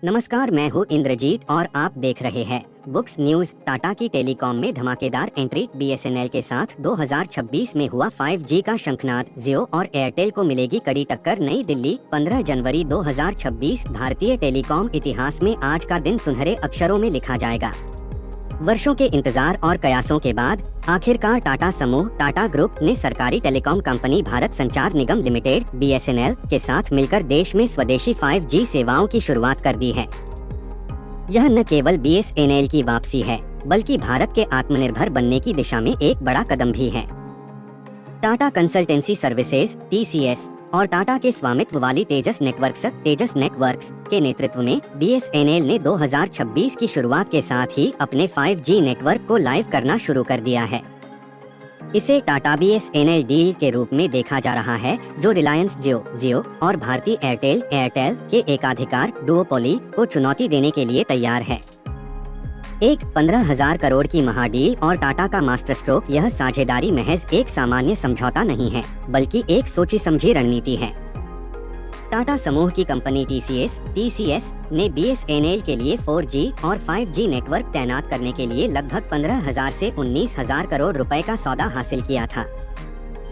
नमस्कार, मैं हूँ इंद्रजीत और आप देख रहे हैं बुक्स न्यूज। टाटा की टेलीकॉम में धमाकेदार एंट्री। बीएसएनएल के साथ 2026 में हुआ 5G का शंखनाद। जियो और एयरटेल को मिलेगी कड़ी टक्कर। नई दिल्ली, 15 जनवरी 2026। भारतीय टेलीकॉम इतिहास में आज का दिन सुनहरे अक्षरों में लिखा जाएगा। वर्षों के इंतजार और कयासों के बाद आखिरकार टाटा समूह, टाटा ग्रुप ने सरकारी टेलीकॉम कंपनी भारत संचार निगम लिमिटेड (बीएसएनएल) के साथ मिलकर देश में स्वदेशी 5G सेवाओं की शुरुआत कर दी है। यह न केवल बीएसएनएल की वापसी है, बल्कि भारत के आत्मनिर्भर बनने की दिशा में एक बड़ा कदम भी है। टाटा कंसल्टेंसी सर्विसेज (TCS) और टाटा के स्वामित्व वाली तेजस नेटवर्क्स के नेतृत्व में बीएसएनएल ने 2026 की शुरुआत के साथ ही अपने 5G नेटवर्क को लाइव करना शुरू कर दिया है। इसे टाटा बीएसएनएल डील के रूप में देखा जा रहा है, जो रिलायंस जियो और भारती एयरटेल के एकाधिकार डुओपोली को चुनौती देने के लिए तैयार है। एक 15,000 करोड़ की महाडील और टाटा का मास्टर स्ट्रोक। यह साझेदारी महज एक सामान्य समझौता नहीं है, बल्कि एक सोची समझी रणनीति है। टाटा समूह की कंपनी TCS ने बीएसएनएल के लिए 4G और 5G नेटवर्क तैनात करने के लिए लगभग 15,000 से 19,000 करोड़ रुपए का सौदा हासिल किया था।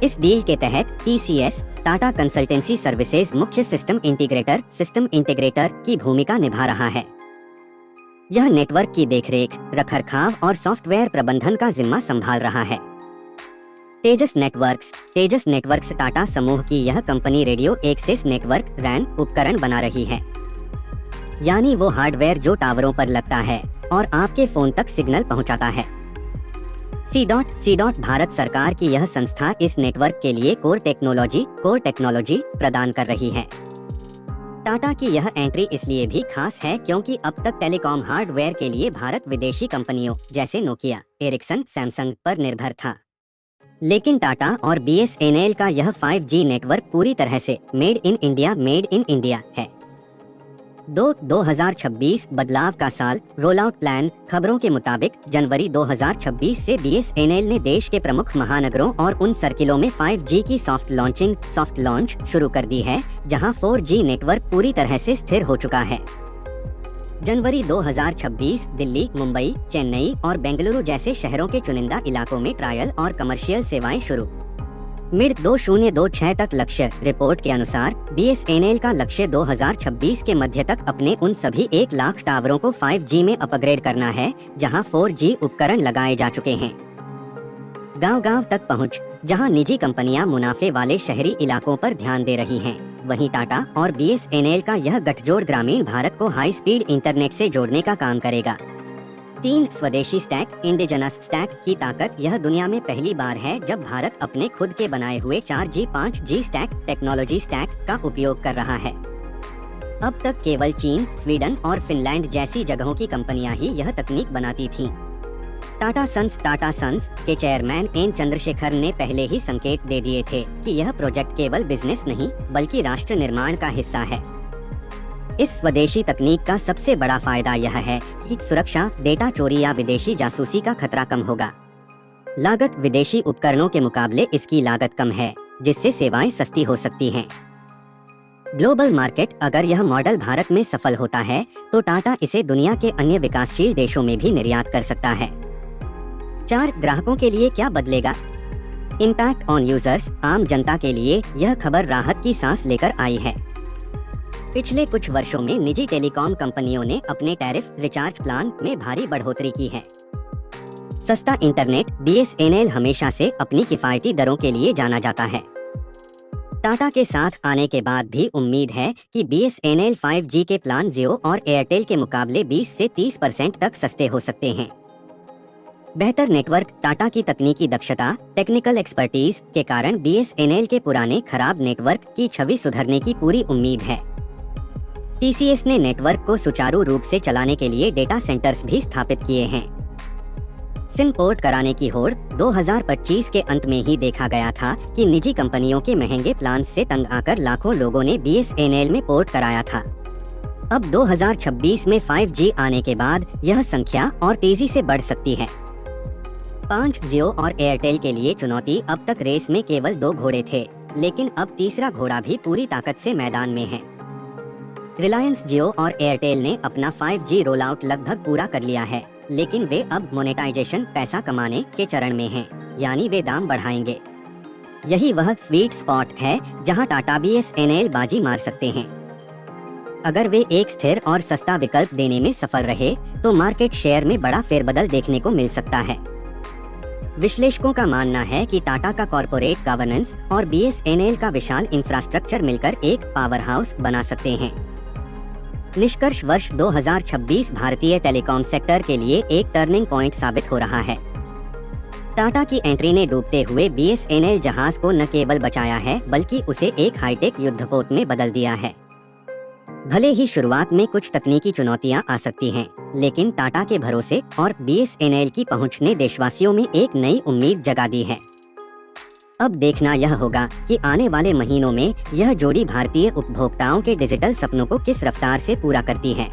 इस डील के तहत TCS टाटा कंसल्टेंसी सर्विसेज मुख्य सिस्टम इंटीग्रेटर की भूमिका निभा रहा है। यह नेटवर्क की देखरेख, रखरखाव और सॉफ्टवेयर प्रबंधन का जिम्मा संभाल रहा है। तेजस नेटवर्क्स टाटा समूह की यह company radio access network (RAN) उपकरण बना रही है, यानी वो हार्डवेयर जो टावरों पर लगता है और आपके फोन तक सिग्नल पहुंचाता है। भारत सरकार की यह संस्था इस नेटवर्क के लिए कोर टेक्नोलॉजी प्रदान कर रही है। टाटा की यह एंट्री इसलिए भी खास है क्योंकि अब तक टेलीकॉम हार्डवेयर के लिए भारत विदेशी कंपनियों जैसे नोकिया, एरिक्सन, सैमसंग पर निर्भर था। लेकिन टाटा और बीएसएनएल का यह 5G नेटवर्क पूरी तरह से मेड इन इंडिया है। 2026 बदलाव का साल। Roll out plan. खबरों के मुताबिक जनवरी 2026 से बीएसएनएल ने देश के प्रमुख महानगरों और उन सर्किलों में 5G की सॉफ्ट लॉन्च शुरू कर दी है, जहां 4G नेटवर्क पूरी तरह से स्थिर हो चुका है। जनवरी 2026 दिल्ली, मुंबई, चेन्नई और बेंगलुरु जैसे शहरों के चुनिंदा इलाकों में ट्रायल और कमर्शियल सेवाएं शुरू। मिड 2026 तक लक्ष्य। रिपोर्ट के अनुसार बीएसएनएल का लक्ष्य 2026 के मध्य तक अपने उन सभी 1 लाख टावरों को 5G में अपग्रेड करना है, जहां 4G उपकरण लगाए जा चुके हैं। गांव-गांव तक पहुंच। जहां निजी कंपनियां मुनाफे वाले शहरी इलाकों पर ध्यान दे रही हैं, वहीं टाटा और बीएसएनएल का यह गठजोड़ ग्रामीण भारत को हाई स्पीड इंटरनेट से जोड़ने का काम करेगा। 3 स्वदेशी स्टैक, इंडिजिनस स्टैक की ताकत। यह दुनिया में पहली बार है जब भारत अपने खुद के बनाए हुए 4G 5G टेक्नोलॉजी स्टैक का उपयोग कर रहा है। अब तक केवल चीन, स्वीडन और फिनलैंड जैसी जगहों की कंपनियां ही यह तकनीक बनाती थीं। टाटा सन्स के चेयरमैन एन चंद्रशेखर ने पहले ही संकेत दे दिए थे कि यह प्रोजेक्ट केवल बिजनेस नहीं, बल्कि राष्ट्र निर्माण का हिस्सा है। इस स्वदेशी तकनीक का सबसे बड़ा फायदा यह है कि सुरक्षा, डेटा चोरी या विदेशी जासूसी का खतरा कम होगा। लागत। विदेशी उपकरणों के मुकाबले इसकी लागत कम है, जिससे सेवाएं सस्ती हो सकती हैं। Global market. अगर यह मॉडल भारत में सफल होता है, तो टाटा इसे दुनिया के अन्य विकासशील देशों में भी निर्यात कर सकता है। 4 ग्राहकों के लिए क्या बदलेगा? Impact on users. आम जनता के लिए यह खबर राहत की सांस लेकर आई है। पिछले कुछ वर्षों में निजी टेलीकॉम कंपनियों ने अपने टैरिफ रिचार्ज प्लान में भारी बढ़ोतरी की है। सस्ता इंटरनेट। बीएसएनएल हमेशा से अपनी किफायती दरों के लिए जाना जाता है। टाटा के साथ आने के बाद भी उम्मीद है कि बीएसएनएल 5G के प्लान जियो और एयरटेल के मुकाबले 20 से 30% तक सस्ते हो सकते हैं। बेहतर नेटवर्क। टाटा की तकनीकी दक्षता, टेक्निकल एक्सपर्टीज के कारण बीएसएनएल के पुराने खराब नेटवर्क की छवि सुधरने की पूरी उम्मीद है। TCS ने नेटवर्क को सुचारू रूप से चलाने के लिए डेटा सेंटर्स भी स्थापित किए हैं। सिम पोर्ट कराने की होड़। 2025 के अंत में ही देखा गया था कि निजी कंपनियों के महंगे प्लान से तंग आकर लाखों लोगों ने बीएसएनएल में पोर्ट कराया था। अब 2026 में 5G आने के बाद यह संख्या और तेजी से बढ़ सकती है। 5 जियो और एयरटेल के लिए चुनौती। अब तक रेस में केवल 2 घोड़े थे, लेकिन अब तीसरा घोड़ा भी पूरी ताकत से मैदान में है। रिलायंस जियो और एयरटेल ने अपना 5G रोल आउट लगभग पूरा कर लिया है, लेकिन वे अब मोनेटाइजेशन पैसा कमाने के चरण में हैं, यानी वे दाम बढ़ाएंगे। यही वह स्वीट स्पॉट है जहां टाटा BSNL बाजी मार सकते हैं। अगर वे एक स्थिर और सस्ता विकल्प देने में सफल रहे तो मार्केट शेयर में बड़ा फेरबदल देखने को मिल सकता है। विश्लेषकों का मानना है कि टाटा का कॉर्पोरेट गवर्नेंस और BSNL का विशाल इंफ्रास्ट्रक्चर मिलकर एक पावर हाउस बना सकते हैं। निष्कर्ष वर्ष 2026 भारतीय टेलीकॉम सेक्टर के लिए एक टर्निंग पॉइंट साबित हो रहा है। टाटा की एंट्री ने डूबते हुए BSNL जहाज को न केवल बचाया है बल्कि उसे एक हाईटेक युद्धपोत में बदल दिया है। भले ही शुरुआत में कुछ तकनीकी चुनौतियां आ सकती हैं, लेकिन टाटा के भरोसे और BSNL की पहुंच ने देशवासियों में एक नई उम्मीद जगा दी है। अब देखना यह होगा कि आने वाले महीनों में यह जोड़ी भारतीय उपभोक्ताओं के डिजिटल सपनों को किस रफ्तार से पूरा करती है।